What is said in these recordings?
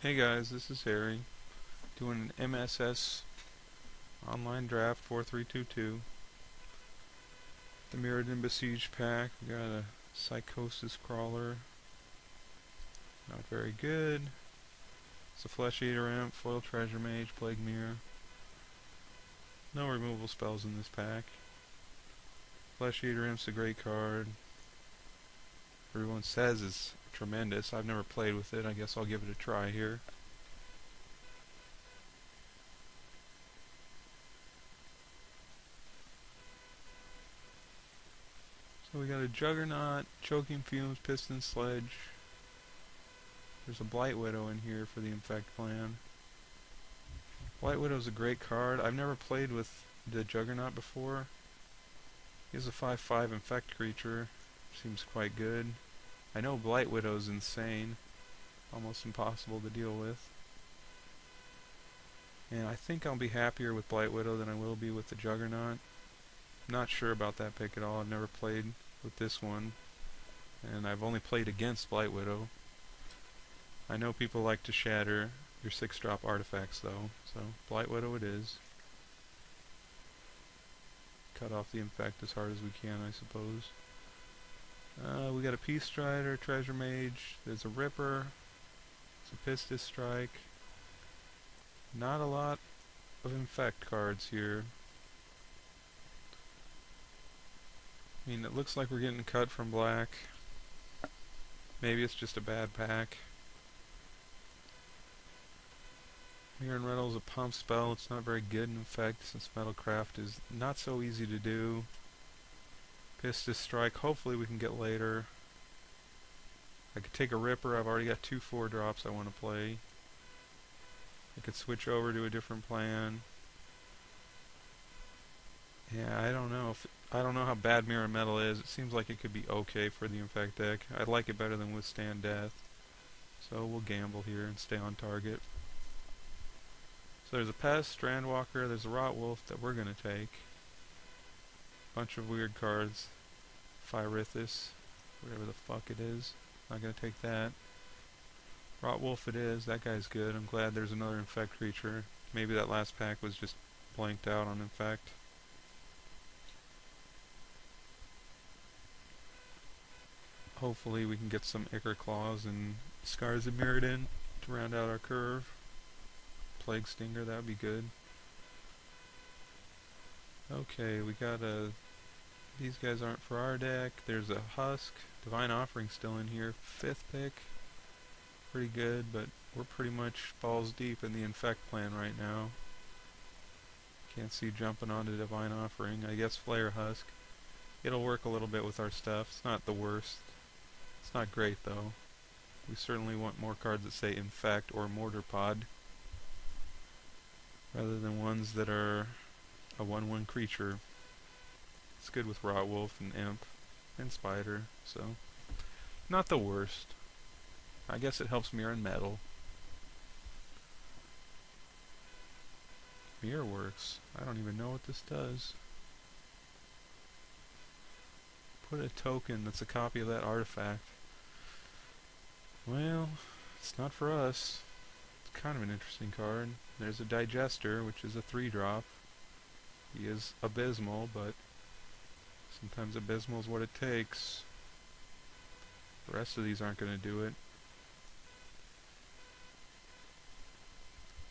Hey guys, this is Harry, doing an MSS online draft 4322. The Mirrodin besieged pack. We got a psychosis crawler, not very good. It's a flesh eater imp, foil treasure mage, plague mirror. No removal spells in this pack. Flesh eater imp's a great card. Everyone says it's tremendous. I've never played with it. I guess I'll give it a try here. So we got a Juggernaut, Choking Fumes, Piston Sledge. There's a Blight Widow in here for the Infect plan. Blight Widow's a great card. I've never played with the Juggernaut before. He's a 5/5 Infect creature. Seems quite good. I know Blight Widow's insane. Almost impossible to deal with. And I think I'll be happier with Blight Widow than I will be with the Juggernaut. Not sure about that pick at all. I've never played with this one. And I've only played against Blight Widow. I know people like to shatter your 6-drop artifacts though, so Blight Widow it is. Cut off the Infect as hard as we can, I suppose. We got a Peace Strider, Treasure Mage, there's a Ripper, there's a Pistis Strike. Not a lot of Infect cards here. I mean, it looks like we're getting cut from black. Maybe it's just a bad pack. Mirrodin is a pump spell. It's not very good in effect since Metalcraft is not so easy to do. Pistis Strike, hopefully we can get later. I could take a Ripper. I've already got 2 4-drops I want to play. I could switch over to a different plan. Yeah, I don't know how bad Mirror Metal is. It seems like it could be okay for the Infect deck. I'd like it better than Withstand Death. So we'll gamble here and stay on target. So there's a Pest, Strandwalker, there's a Rotwolf that we're going to take. Bunch of weird cards. Phyrithus, whatever the fuck it is. Not going to take that. Rotwolf it is, that guy's good. I'm glad there's another Infect creature. Maybe that last pack was just blanked out on Infect. Hopefully we can get some Ichor Claws and Scars of Mirrodin to round out our curve. Plague Stinger, that would be good. Okay, we got a... These guys aren't for our deck. There's a Husk. Divine Offering still in here. 5th pick. Pretty good, but we're pretty much balls deep in the Infect plan right now. Can't see jumping onto Divine Offering. I guess Flare Husk. It'll work a little bit with our stuff. It's not the worst. It's not great though. We certainly want more cards that say Infect or Mortar Pod, rather than ones that are a 1/1 creature. It's good with Rotwolf and Imp and Spider, so not the worst. I guess it helps Mirror and Metal. Mirror works. I don't even know what this does. Put a token that's a copy of that artifact. Well, it's not for us. It's kind of an interesting card. There's a Digester, which is a 3-drop. He is abysmal, but sometimes abysmal is what it takes. The rest of these aren't going to do it.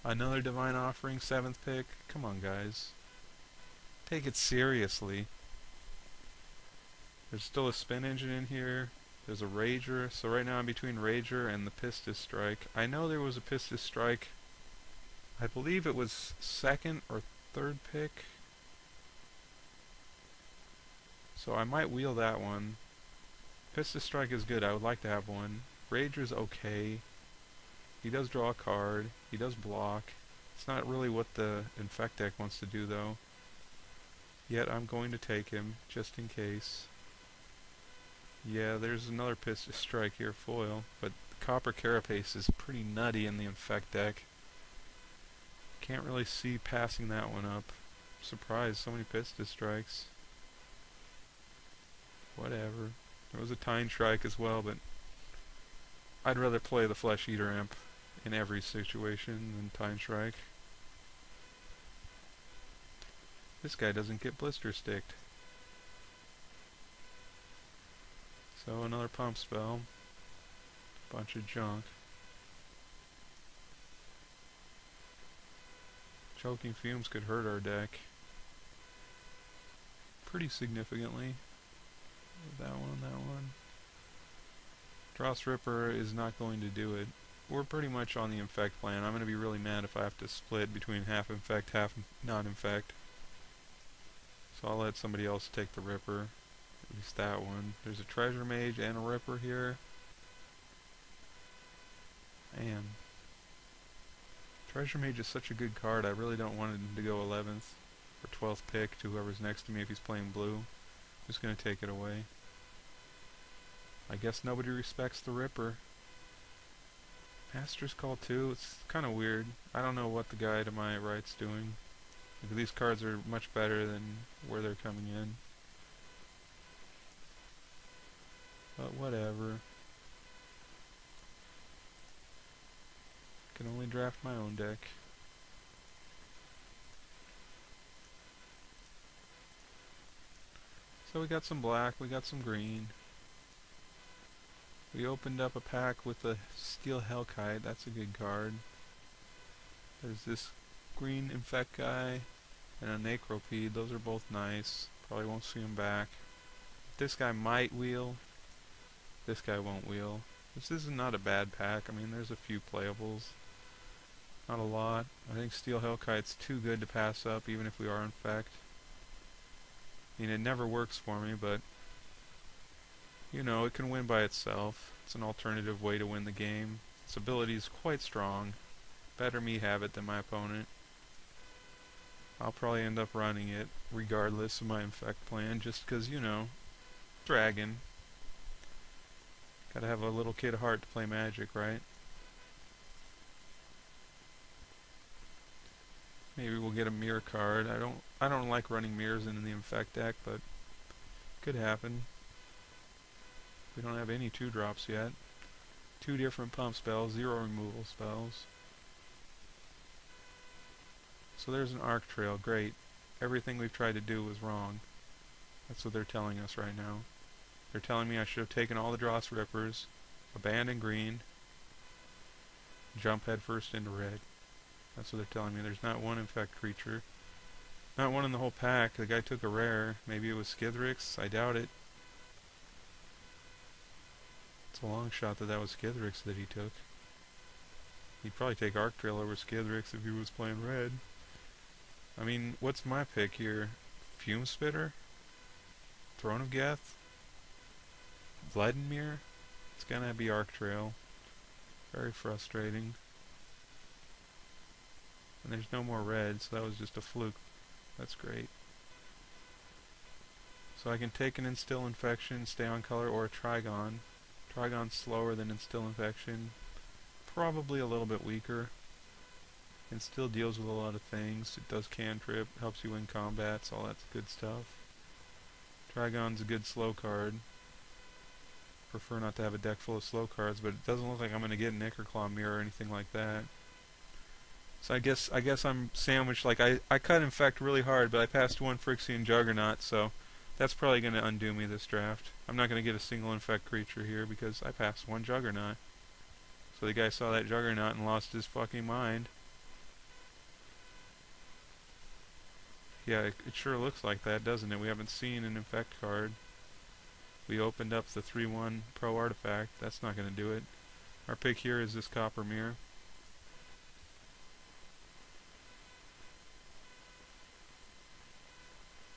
Another Divine Offering, 7th pick. Come on, guys. Take it seriously. There's still a Spin Engine in here. There's a Rager. So right now I'm between Rager and the Pistis Strike. I know there was a Pistis Strike. I believe it was 2nd or 3rd pick. So I might wheel that one. Pistis Strike is good. I would like to have one. Rager's okay. He does draw a card. He does block. It's not really what the Infect deck wants to do though. Yet I'm going to take him, just in case. Yeah, there's another Pistis Strike here, foil, but the Copper Carapace is pretty nutty in the Infect deck. Can't really see passing that one up. Surprised, so many Pistis Strikes. Whatever. There was a Tine Strike as well, but I'd rather play the Flesh Eater Imp. in every situation than Time Strike. This guy doesn't get blister sticked. So another pump spell. Bunch of junk. Choking Fumes could hurt our deck pretty significantly. That one. Dross Ripper is not going to do it. We're pretty much on the infect plan. I'm going to be really mad if I have to split between half infect, half non-infect. So I'll let somebody else take the Ripper. At least that one. There's a Treasure Mage and a Ripper here. Man. Treasure Mage is such a good card. I really don't want him to go 11th or 12th pick to whoever's next to me if he's playing blue. I'm just going to take it away. I guess nobody respects the Ripper. Master's Call 2, it's kind of weird. I don't know what the guy to my right's doing. These cards are much better than where they're coming in. But whatever. Can only draft my own deck. So we got some black, we got some green. We opened up a pack with a Steel Hellkite, that's a good card. There's this green Infect guy and a Necropede, those are both nice. Probably won't see them back. This guy might wheel. This guy won't wheel. This is not a bad pack, I mean there's a few playables. Not a lot. I think Steel Hellkite's too good to pass up even if we are Infect. I mean it never works for me, but you know, it can win by itself. It's an alternative way to win the game. Its ability is quite strong. Better me have it than my opponent. I'll probably end up running it regardless of my infect plan just because, you know, dragon. Gotta have a little kid heart to play Magic, right? Maybe we'll get a mirror card. I don't like running mirrors in the infect deck, but could happen. We don't have any 2-drops yet. 2 different pump spells, 0 removal spells. So there's an Arc Trail, great. Everything we've tried to do was wrong. That's what they're telling us right now. They're telling me I should have taken all the Dross Rippers, abandoned green, jump headfirst into red. That's what they're telling me. There's not one infect creature. Not one in the whole pack. The guy took a rare. Maybe it was Skithrix. I doubt it. It's a long shot that that was Skithrix that he took. He'd probably take Arc Trail over Skithrix if he was playing red. I mean, what's my pick here? Fume Spitter? Throne of Geth? Vladimir? It's gonna be Arc Trail. Very frustrating. And there's no more red, so that was just a fluke. That's great. So I can take an Instill Infection, stay on color, or a Trigon. Trigon's slower than Instill Infection. Probably a little bit weaker. And still deals with a lot of things. It does cantrip, helps you win combats, all that good stuff. Trigon's a good slow card. Prefer not to have a deck full of slow cards, but it doesn't look like I'm going to get an Ickerclaw Mirror or anything like that. So I guess I'm sandwiched. Like I cut Infect really hard, but I passed one Phyrexian Juggernaut, so that's probably going to undo me this draft. I'm not going to get a single Infect creature here because I passed one Juggernaut. So the guy saw that Juggernaut and lost his fucking mind. Yeah, it sure looks like that, doesn't it? We haven't seen an Infect card. We opened up the 3/1 Pro Artifact. That's not going to do it. Our pick here is this Copper Mirror.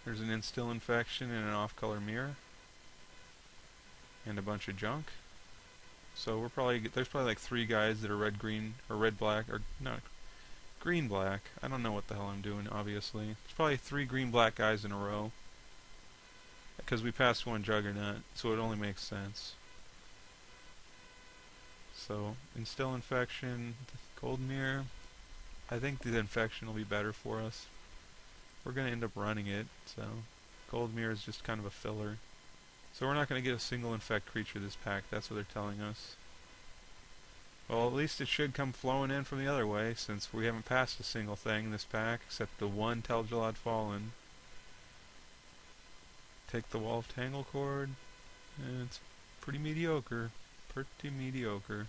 There's an Instill Infection and an off-color mirror. And a bunch of junk. So there's probably like 3 guys that are red-green, or red-black, or not, green-black. I don't know what the hell I'm doing, obviously. There's probably 3 green-black guys in a row. Because we passed one Juggernaut, so it only makes sense. So, Instill Infection, Gold Mirror. I think the Infection will be better for us. We're going to end up running it, so Gold Mirror is just kind of a filler. So we're not going to get a single Infect creature this pack, that's what they're telling us. Well, at least it should come flowing in from the other way, since we haven't passed a single thing in this pack, except the one Tel'Gelad Fallen. Take the Wall of Tanglecord, and it's pretty mediocre. Pretty mediocre.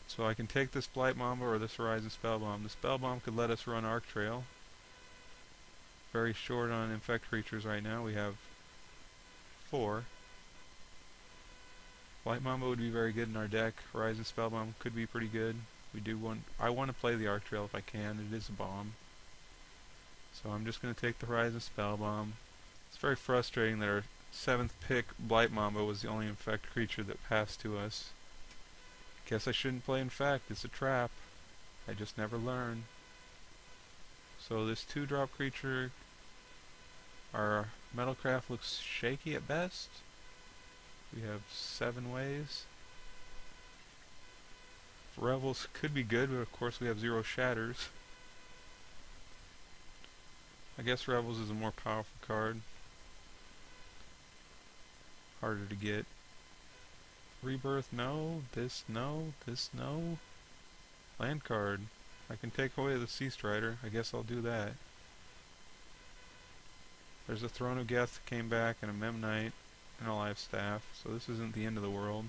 So I can take this Blight Mamba or this Horizon Spellbomb. The Spellbomb could let us run Arc Trail. Very short on Infect creatures right now. We have 4. Blight Mamba would be very good in our deck. Horizon Spellbomb could be pretty good. I want to play the Arc Trail if I can. It is a bomb. So I'm just going to take the Horizon Spellbomb. It's very frustrating that our 7th pick Blight Mamba was the only Infect creature that passed to us. Guess I shouldn't play Infect. It's a trap. I just never learn. So this 2-drop creature, our Metalcraft looks shaky at best. We have 7 ways. Revels could be good, but of course we have 0 shatters. I guess Revels is a more powerful card. Harder to get. Rebirth, no. This, no. This, no. Land card. I can take away the Sea Strider. I guess I'll do that. There's a Throne of Geth that came back, and a Memnite, and a Life Staff, so this isn't the end of the world.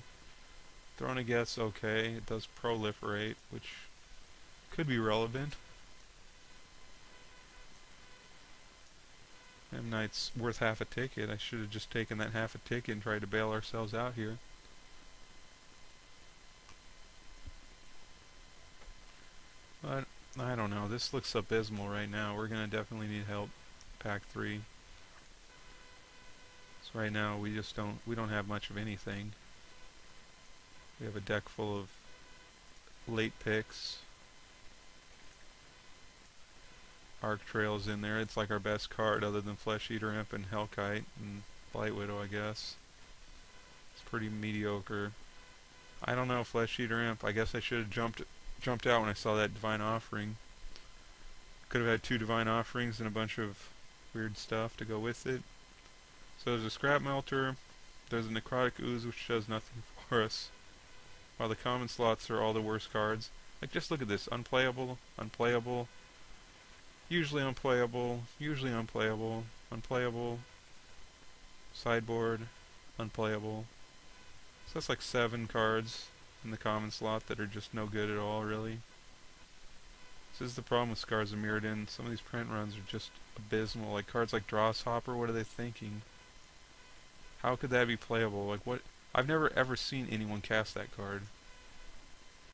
Throne of Geth's okay. It does proliferate, which could be relevant. Memnite's worth half a ticket. I should have just taken that half a ticket and tried to bail ourselves out here. But, I don't know. This looks abysmal right now. We're going to definitely need help. Pack 3. So right now we don't have much of anything. We have a deck full of late picks. Arc Trail's in there. It's like our best card other than Flesh Eater Imp and Hellkite and Blight Widow, I guess. It's pretty mediocre. I don't know, Flesh Eater Imp. I guess I should have jumped out when I saw that Divine Offering. Could have had 2 Divine Offerings and a bunch of weird stuff to go with it. So there's a Scrap Melter. There's a Necrotic Ooze, which does nothing for us. While the common slots are all the worst cards. Like, just look at this. Unplayable, unplayable, usually unplayable, usually unplayable, unplayable, sideboard, unplayable. So that's like 7 cards in the common slot that are just no good at all, really. This is the problem with Scars of Mirrodin. Some of these print runs are just abysmal. Like cards like Drawshopper, what are they thinking? How could that be playable? Like, what? I've never ever seen anyone cast that card.